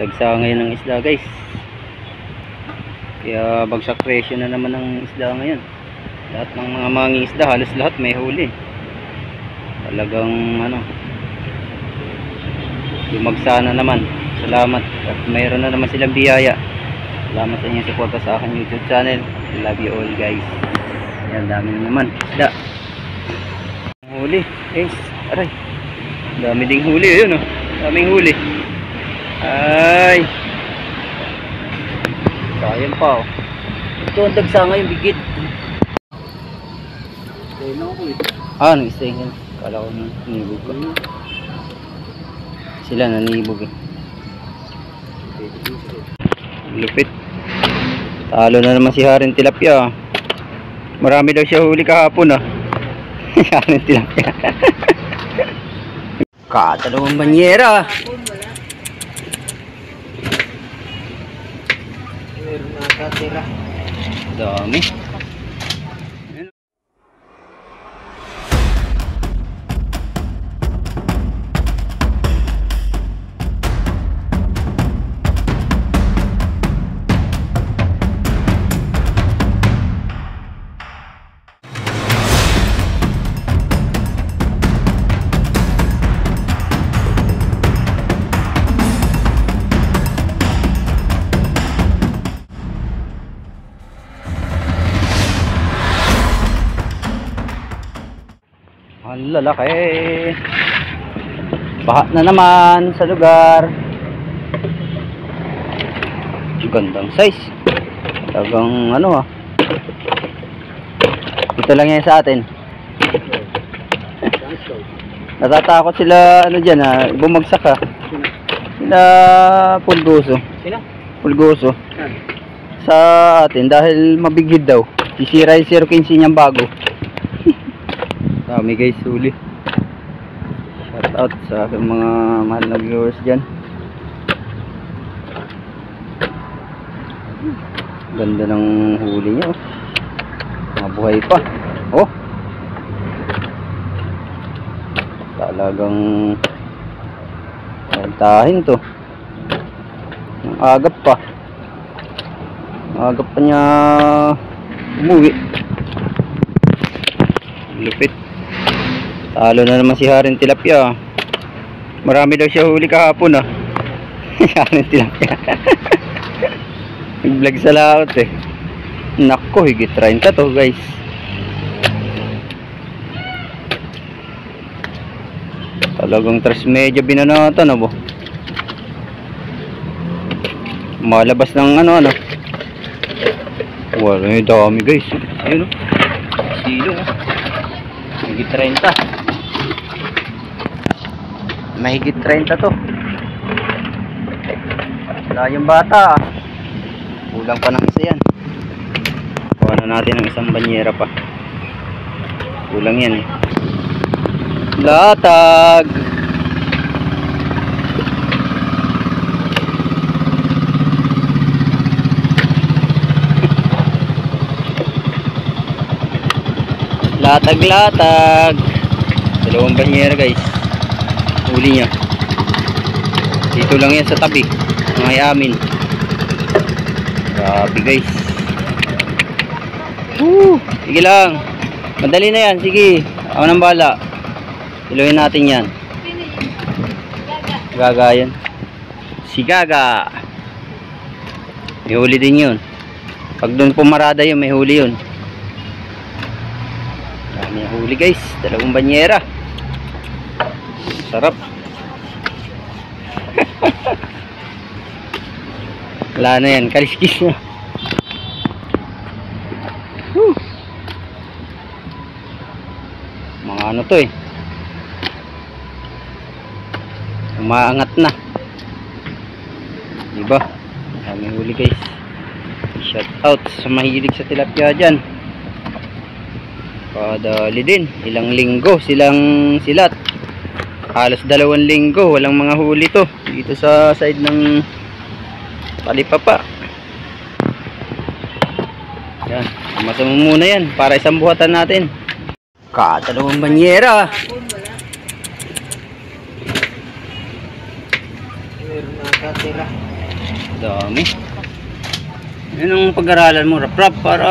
Dagsa ngayon ng isda guys. Kaya bagsak presyo na naman ng isda ngayon. Lahat ng mga mangingisda, halos lahat may huli. Talagang ano, lumagsa na naman. Salamat. At mayroon na naman silang biyaya. Salamat sa inyong suporta sa aking YouTube channel. Love you all guys. Yan, dami na naman isda. Huli guys. Aray, dami ding huli. Ayun oh, daming huli. Ay, sayang pa oh. Ito ang dagsa ngayon, bigit. Nag-stay nga. Kala ko nanibog ko. Sila nanibog eh. Lupit. Talo na naman si Haring Tilapia. Marami daw siya huli kahapon ah. Haring Tilapia. Katalawang banyera. Dami. Ang lalaki. Baha na naman sa lugar. Gandang size. Talagang ano ah. Ito lang yan sa atin. Natatakot sila ano dyan ah, bumagsak ah. Sila Pulgoso. Pulgoso. Sa atin dahil mabigid daw. Sisira yung 015 niyang bago. Dami guys, huli. Shout out sa aking mga mahal na viewers dyan. Ganda ng huli niya oh. Mabuhay pa. Oh, talagang tahin to. Ang agap pa. Agap pa niya umuwi. Lupit. Talo na naman si Haring Tilapia. Marami daw siya huli kahapon ah. Haring Tilapia. Nag-vlog sa laot eh. Nako, higit 30 to guys. Talagang 3 medya binanatan oh. Malabas ng ano. Wala, dami guys. Ayun oh. Silong oh. Higit 30. Mahigit 30 to. Wala yung bata. Kulang pa ng isa yan. Kuha na natin ng isang banyera pa. Kulang yan eh. Latag. Latag. Dalawang banyera guys. Huli niya. Dito lang yan sa tabi ng ay amin. Grabe guys. Sige lang. Madali na yan. Sige. Ako nang bahala. Iluhin natin yan. Gaga yan. Si Gaga. May huli din yun. Pag doon pumarada yun, may huli yun. May huli guys. Dalawang banyera. Sarap. Wala na yan, kaliskis na. Mga ano to eh, umaangat na, diba? Kami huli guys. Shout out sa mahilig sa tilapia dyan. Padali din, ilang linggo silang silat. Halos 2 linggo walang mga huli to dito sa side ng Talipapa. Yan, masama muna yan para isang buhatan natin. Katalawang banyera. tira. Dami. Yan ang pag-aralan mo, rap-rap, para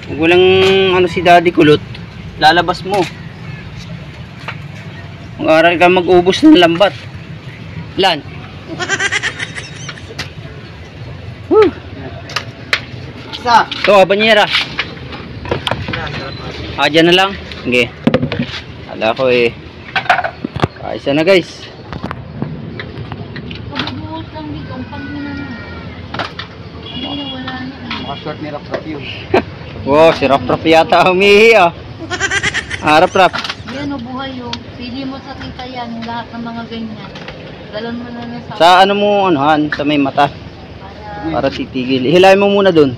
kung walang ano si Daddy Kulot, lalabas mo. Mag-aral ka mag-ubos ng lambat. Lan. Isa. Ito, banyera. Dyan na lang. Sige. Ala ko eh. Kaisa na guys. Kabubuhos lang dito, ang pangina na. Hindi na wala na. Makashort ni Rap-Rap yun. Wow, si Rap-Rap yata humihi ah. Rap-Rap. Yan o, buhay o. Pili mo sa tita yan, lahat ng mga ganyan. Galon mo na na Sa ano mo, anuhan, sa may mata. para Para titigil. Hilahin mo muna dun.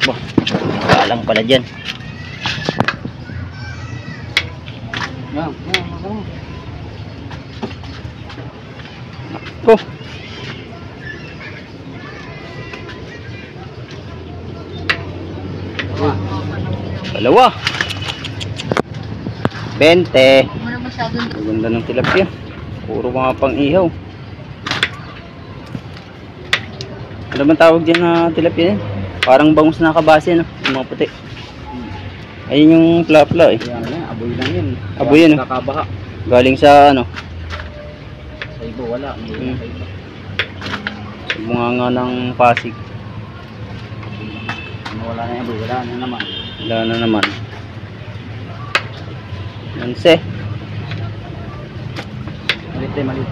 Bah, kalang pala dyan. Yan. Ko. Dalawa. 20. Huwag mo na masyadong Ang ganda ng tilapia. Puro mga pang-ihaw. Ano bang tawag dyan na tilapia? Parang bangus na kabase, no? Yung mga puti. Ayun yung pla-pla eh. Yan yan. Aboy lang yun. Aboy yun, eh. Kakabaha. Galing sa ano? Sa iba wala. May Hmm. sa iba. Sa bunganga ng Pasig. Ano wala na yung aboy. Wala na naman. Wala na naman. Nanse. Malit tayo malit.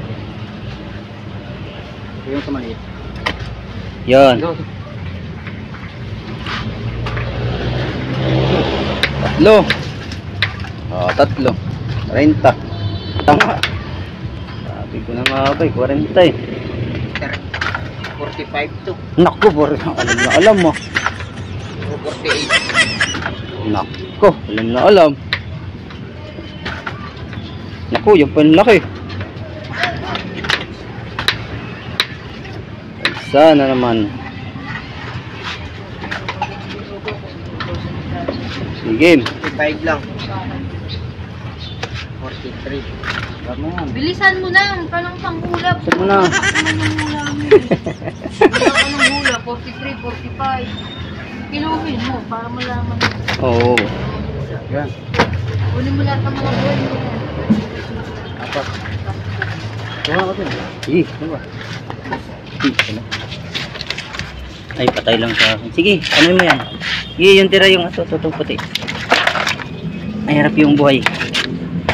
Ito yung sa maliit. Yan. Go. Tatlo. Tatlo. 40. Tama. Sabi ko na nga ba, 40 eh. 45 to. Naku, alam na alam mo. 48. Naku, alam na alam. Naku, yung panlaki. Sana naman. Sige. 45 lang. 43. Ano yan? bilisan mo na, kanang panghulap. Bilisan mo na. Naman yung hula mo. Wala ka ng hula, 43, 45. Pinuhin mo para malaman mo. Oo. Yan. Kunin mo lahat ng mga buhay mo. Apat. Tuwa ko din. Sige, diba? Ano? Ay, patay lang sa akin. Sige, ano mo yan? Sige, yung tira yung itong puti. Ay, harap yung buhay.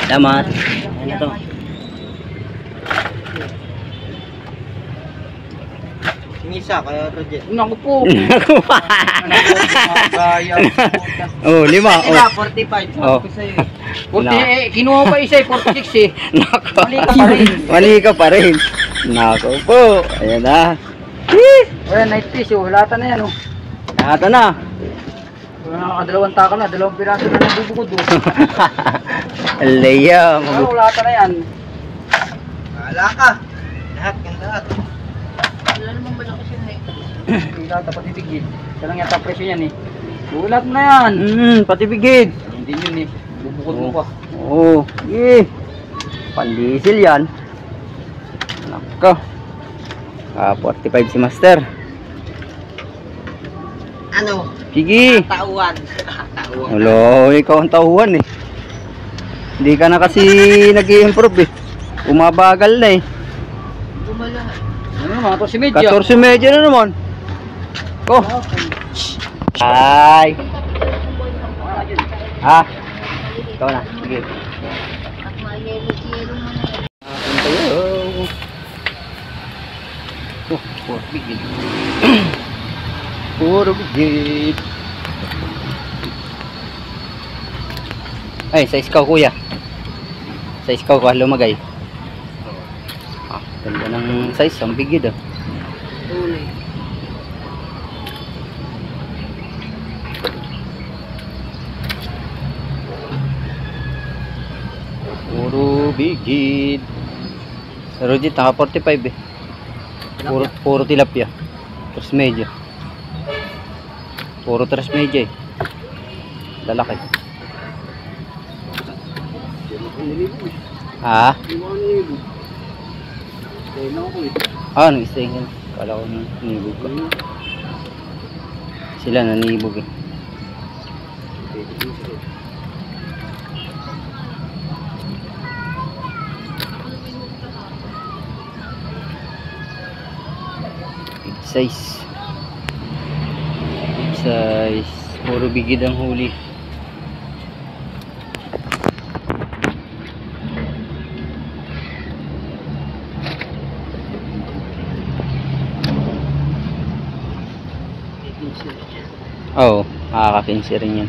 Salamat. Ano na to? Misa, kaya ito dyan. Naku po. Oh, 5. Oh. 45. Oh. Sabi ko sa'yo eh. 40 eh. Kinuha pa isa eh. 46 eh. Nako. Mali ka pa rin. Mali ka pa rin. Nako po. Ayan na. Wala, night fish oh. Lata na yan oh. Nata na. Wala nakakadalawang taka na. 2 piraso na nabubukod oh. Alaya. Ano, lata na yan. Wala ka. Lahat ng lahat. Wala namang malaki siya na Yung lata pati bigid. Siya lang yata presyo yan eh. Ulat na yan. Pati bigid. Hindi yun eh. Bubukod mo pa. Oo. Sige. Pandisil yan. Nako. 45 si Master. Ano? Sige. Tauan. Tauan. Hello, ikaw ang tauhan eh. Hindi ka na kasi nag-i-improve eh. Umabagal na eh. Gumalahan. Ano naman? 14 14 medyo na naman. Ko. Ay. Ha? Ikaw na. Sige. At mayelo-yelo mo na yan. Tayo. Oh, puro bigid. Puro bigid. Ay, sa iskaw kuya. Sa iskaw ka lumagay. Ganda ng size, ang bigid ah. Tunay. Puro bigid. Sa Rojit, naka 45 eh. Puro tilapia. Tres medyo. Puro tres medyo eh. Lalaki. Ha? Hindi mo nanibog. Kaya na ako eh. Ah, nag-stay ka. Kala ko nanibog ko. Sila nanibog eh. Big size. Big size. Puro bigid ang huli. Oo, makaka-15 rin yan.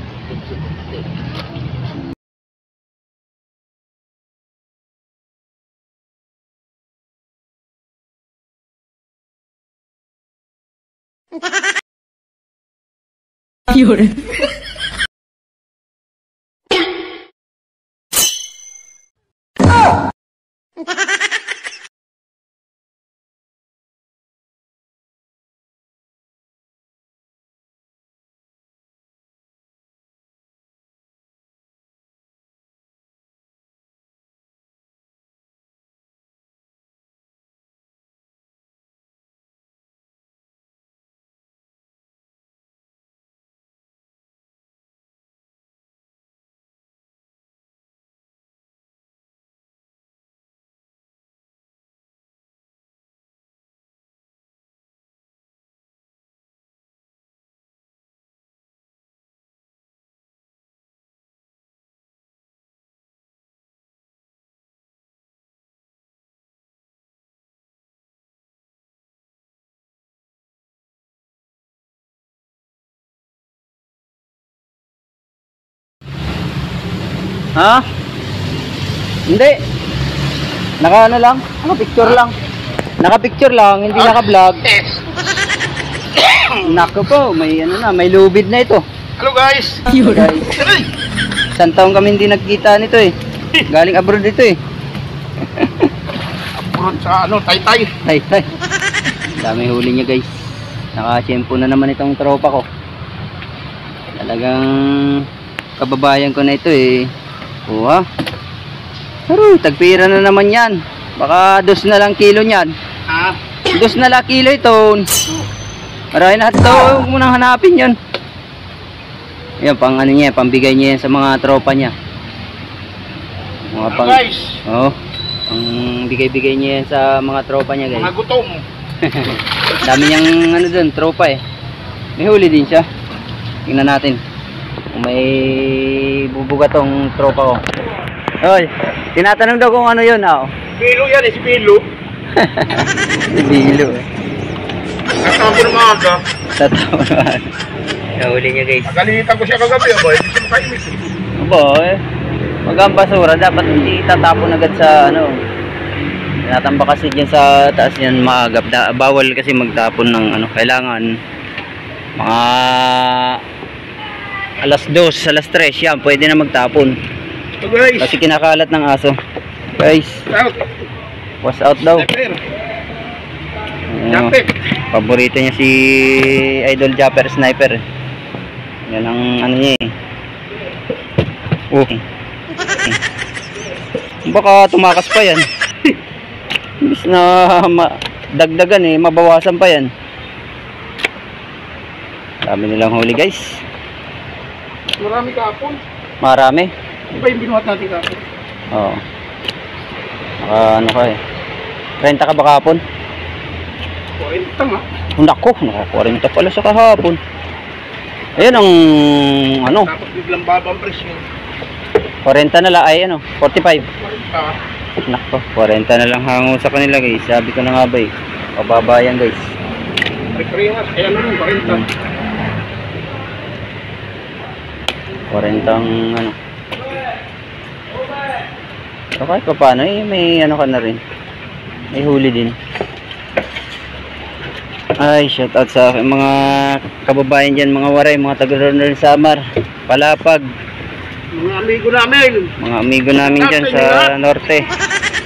Ha? Hindi. Naka ano lang? Naka-picture lang. Naka-picture lang, hindi naka-vlog. Nako po, may ano na, may lubid na ito. Hello guys! Guys, isang taon kami hindi nagkita nito eh. Galing abroad dito eh. Abroad sa ano, Taytay. Ay, ay. Dami huli niya guys. Naka-shampoo na naman itong tropa ko. Talagang kababayan ko na ito eh. Uwa. Pero tagpira na naman yan. Baka 2 na lang kilo niyan. Ha? 2 na lang kilo ito. Marami na ito. Huwag mo nang hanapin yan. Yan, pang ano niya, pambigay niya yan sa mga tropa niya. Mga Hello pang, guys! oh, pang bigay-bigay niya yan sa mga tropa niya guys. Mga gutom. Dami niyang ano dun, tropa eh. May huli din siya. Tingnan natin kung may bubuga tong tropa ko. Oy, tinatanong daw kung ano yun. Oh. Pilo yan eh, si Pilo. Si Bilo eh. Nagtapo ng maaga. Tatawa naman. Nahuli niya guys. Nagalitan ko siya kagabi. Aba, hindi siya makaimik. Aba eh. Wag ang basura. Dapat hindi tatapon agad sa ano. Tinatamba kasi dyan sa taas yan maagap. Bawal kasi magtapon ng ano. Kailangan mga alas 2, alas 3 yan. Pwede na magtapon. So guys, Kasi kinakalat ng aso. Guys, out. was out daw. Sniper. Ano, Japet. paborito niya si Idol Japper Sniper. Yan ang ano niya eh. Baka tumakas pa yan. Imbis na dagdagan eh, mabawasan pa yan. Dami nilang huli guys. Marami kahapon. Marami. Ano ba yung binuhat natin kahapon? Oo. Ano ka eh. 30 ka ba kahapon? 40 nga. Nako, 40 pala sa kahapon. Ayun ang ano, Tapos biglang babang presyo. 40 na lang ay ano, 45. 40. Nako, 40 na lang hango sa kanila guys. Sabi ko na nga ba eh. Pababa yan guys. Rekrehas. Eh ano yung 40? 40 ang ano. So kahit pa paano eh, may ano ka na rin. May huli din. Ay, shout out sa aking mga kababayan dyan, mga waray, mga taga-Northern Samar, Palapag, Mga amigo namin. mga amigo namin dyan sa Norte,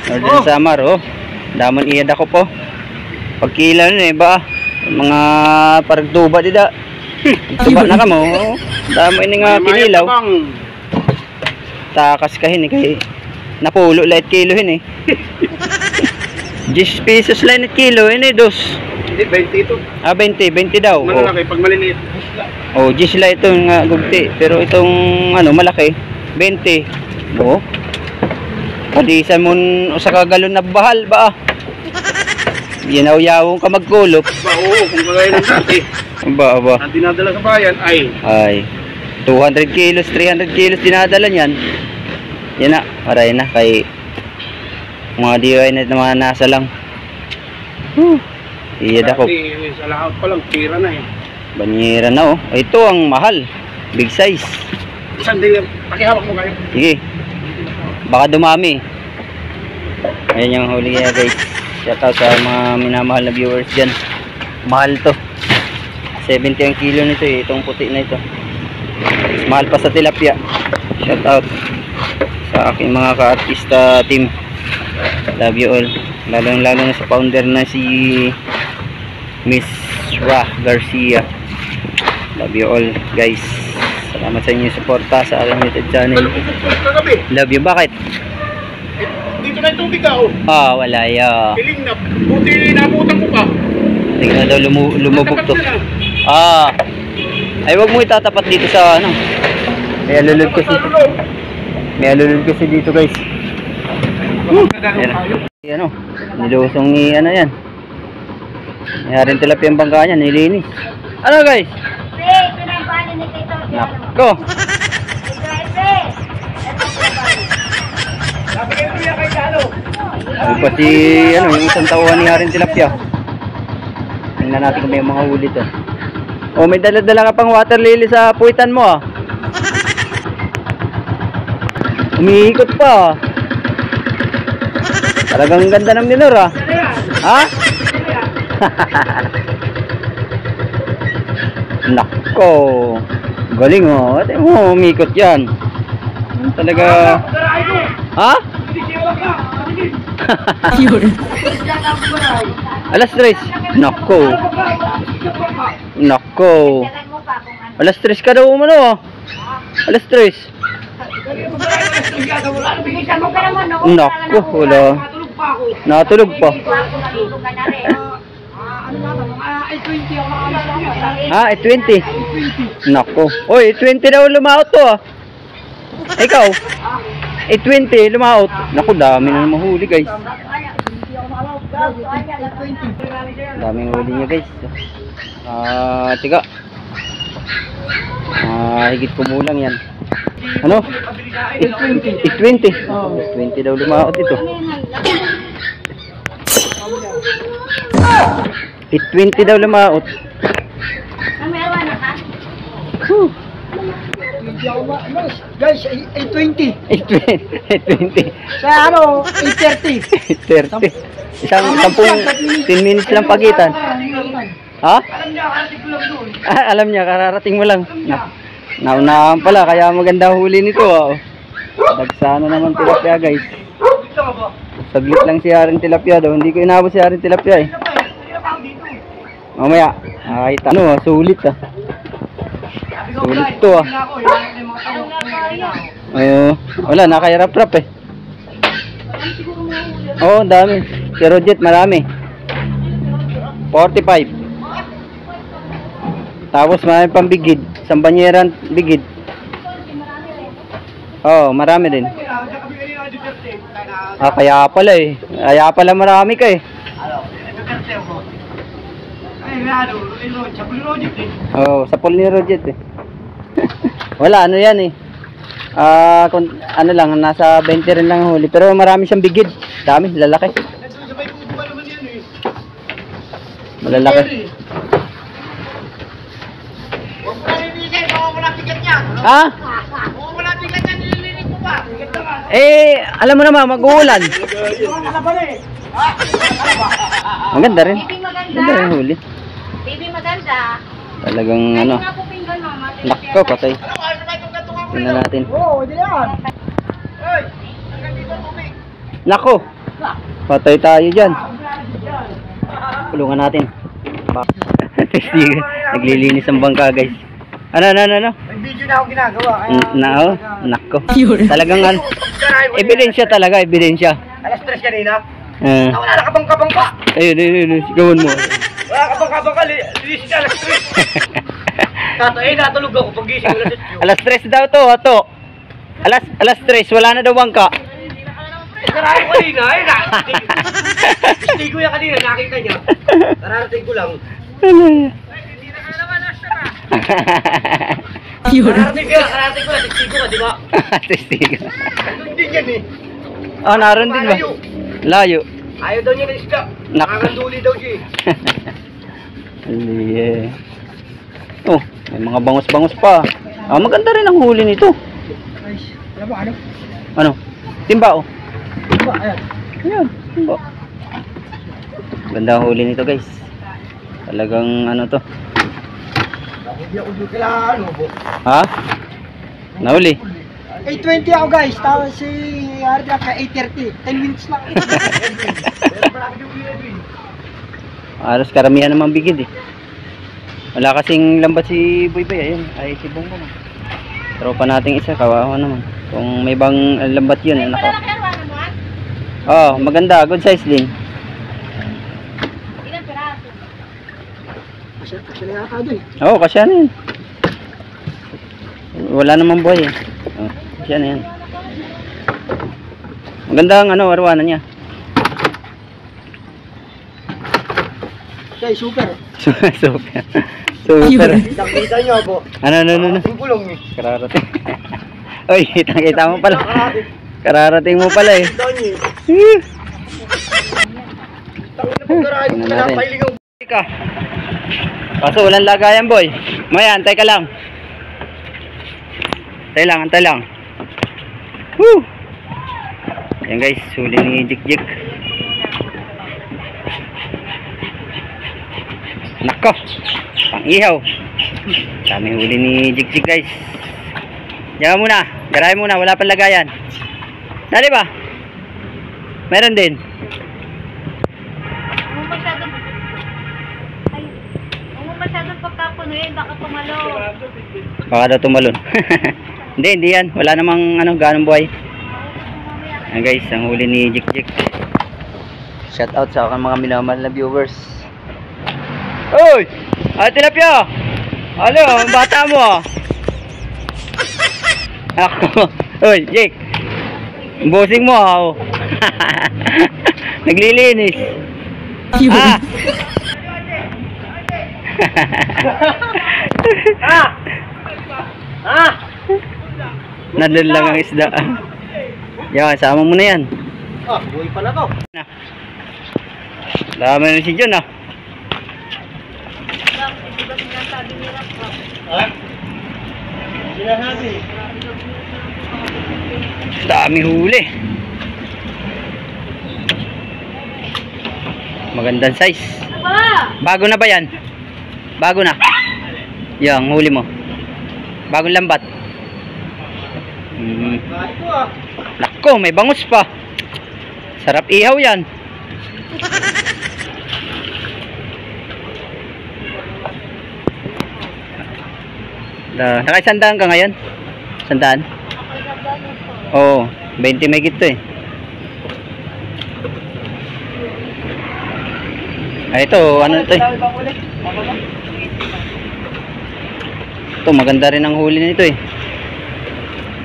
Northern Samar, oh. Damon iyad ako po. Pagkila nun eh, ba? Mga paragtuba dida. Tuba na ka mo, oh. Damo ini nga kinilaw. Takas kahin eh, kay Napulo light kilohin eh. 10 pesos lang at kilo, ini dos. Hindi, 20 ito. Ah, 20 daw. Malalaki, pag maliliit. Oh, 10 lang itong gugti. Pero itong ano, malaki, 20. Oh. Padisan mo sa kagalon na bahal ba? Ginaw-yawong ka magkulop. Ba, oo, kung kagaya ng dati. Ba. Ang dinadala sa bayan ay 200 kilos, 300 kilos dinadala niyan. Yan na, maray na kay mga DIY na mga nasa lang. Iyad ako. dati, sa lahat pa lang, tira na eh. Banyera na oh. Ito ang mahal. Big size. Isang din, pakihawak mo kayo. Sige. Baka dumami. Ayan yung huli niya guys. Shoutout sa mga minamahal na viewers dyan. Mahal to. 70 ang kilo nito eh. Itong puti na ito. Mas mahal pa sa tilapia. Shoutout sa aking mga ka-artista team. Love you all. Lalo na sa founder na si Miss Ra Garcia. Love you all guys. Salamat sa inyong suporta sa aking YouTube channel. Kagabi, Love you. Bakit? dito na yung tubig ka, oh. Ah, wala ya. Piling na, buti nabutan ko pa. Tingnan daw lumubog to. Natapat na. Ah. Ay wag mo itatapat dito sa ano. May alulod kasi. May alulod kasi dito guys. Ayan o. Nilusong ni ano yan. Mayroon tilapia ang bangka niya. Nilinis. Ano guys? Nako. Ano pa si ano, yung isang tauhan ni Haring Tilapia. Tingnan natin kung may mga huli to. Oh, may dala-dala ka pang water lily sa puwitan mo ah. Umiikot pa ah. Talagang ganda ng minor ah. Ha? Nako. Galing oh. Ate mo, umiikot yan. Talaga. Ha? Alas 3. Nako. Nako. Alas 3 ka daw umano ah. Alas 3. Nako, wala. Natulog pa. Ah, 20. Nako. Oy, 20 daw lumaot to ah. Ikaw? 20 lumaot. Naku, dami na mahuli guys. Daming huli niya guys. Tiga. Higit kumulang yan. Ano? 20. 20 daw lumaot ito. 20 daw lumaot. Guys, 820. 20. Sa ano, 830. 30. Isang 10 minutes lang pagitan. Ha? Alam niya, kararating mo lang. Naunahan pala, kaya maganda huli nito. Dagsana naman tilapia guys. Saglit lang si Haring Tilapia daw. Hindi ko inabot si Haring Tilapia eh. Mamaya, ano, sulit ah. Sulit to ah. Wala, nakairap-rap eh. Oo, dami. Si Rojet, marami. 45. Tapos marami pang bigid. Isang banyeran bigid. Oo, marami din. Kaya pala eh. Kaya pala marami ka eh. Oo, sa pool ni Rojet eh. Wala, ano yan eh. Ano lang, nasa 20 rin lang huli. Pero marami siyang bigid. Dami, lalaki. Malalaki. Ha? Alam mo naman, mag-uulan. Maganda rin. Maganda rin huli. Baby maganda. Talagang ano. Nako, patay. Tingnan natin. Nako. Patay tayo dyan. Kulungan natin. Naglilinis ang bangka guys. Ano? May video na ako ginagawa. Nako. Talagang ano. Ebidensya talaga, ebidensya. Alas 3 kanina. Wala na kabang-kabang ka. Ayun, sigawan mo. Wala kabang-kabang ka. Lilis ka alas 3. Tato, natulog ako pag gising alas 8. Alas 3 daw to, ato. Alas 3, wala na daw bangka. Kararating ko kanina, Stigo yan kanina, nakita niya. Kararating ko lang. Kararating ko lang, testigo ka, di ba? Testigo. Nandun din yan eh. Naroon din ba? Layo. Ayaw daw niya ng isda. Nakakanduli daw siya eh. Oh, may mga bangus-bangus pa. Maganda rin ang huli nito. Alam mo ano? Ano? Timba oh. Timba, ayan. Ayan, timba. Ganda ang huli nito guys. Talagang ano to. Hindi ako dito kailangan ano po. Ha? Nahuli? 8:20 ako guys, tapos si Arda ka 8:30. 10 minutes lang. Aros karamihan namang bigid eh. Wala kasing lambat si Boy-Boy. Ayun, ay si Bongbong. Tropa nating isa, kawawa naman. Kung may bang lambat yun, nako. Oh, maganda, good size din. Ilan piraso? Kasi na yata dun. Oo, kasya na yun. Wala namang buhay eh. Oh, kasya na yan. Maganda ang ano, arwanan niya. Okay, super. Super. Kita niyo po. Ano. Ang kulong eh. Kararating. Oy, kita mo pala. Kararating mo pala eh. Tingnan natin. Kaso walang lagayan boy. Maya, antay ka lang. Antay lang. Woo! Yan guys, huli ni Jik. Nako, pang ihaw. Dami huli ni Jik guys. Diyan muna, garahe muna, wala pang lagayan. Dali ba? Meron din. Huwag masyadong pagkapunuin, baka tumalo. Baka daw tumalon. Hindi yan, wala namang ano, ganong buhay. Ayan guys, ang huli ni Jik. Shout out sa aking mga minamahal na viewers. Oy! Tilapia! Ano, ang bata mo? Ako. Oy, Jake. Bossing mo oh. Naglilinis. Nandun lang ang isda. Yan, sama mo na yan. Buhay pala to. Dami na si John Dami huli. Magandang size. Bago na ba yan? Bago na. Yan, huli mo. Bagong lambat. Nako, may bangus pa. Sarap ihaw yan. Naka-100 ka ngayon? 100? Oo, 20 megit to eh. Ay, ito, ano ito eh. Ito, maganda rin ang huli nito eh.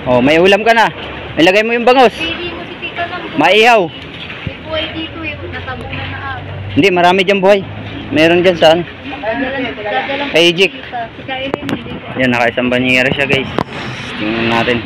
Oh, may ulam ka na. Ilagay mo yung bangus. Pili mo si Tito ng Maihaw. may buhay dito eh. Natabunan na ako. Hindi, marami dyan buhay. Meron dyan saan? Kay Jik. Si Kairin, hindi ko. Yan, naka-isang banyera siya guys. Tingnan natin.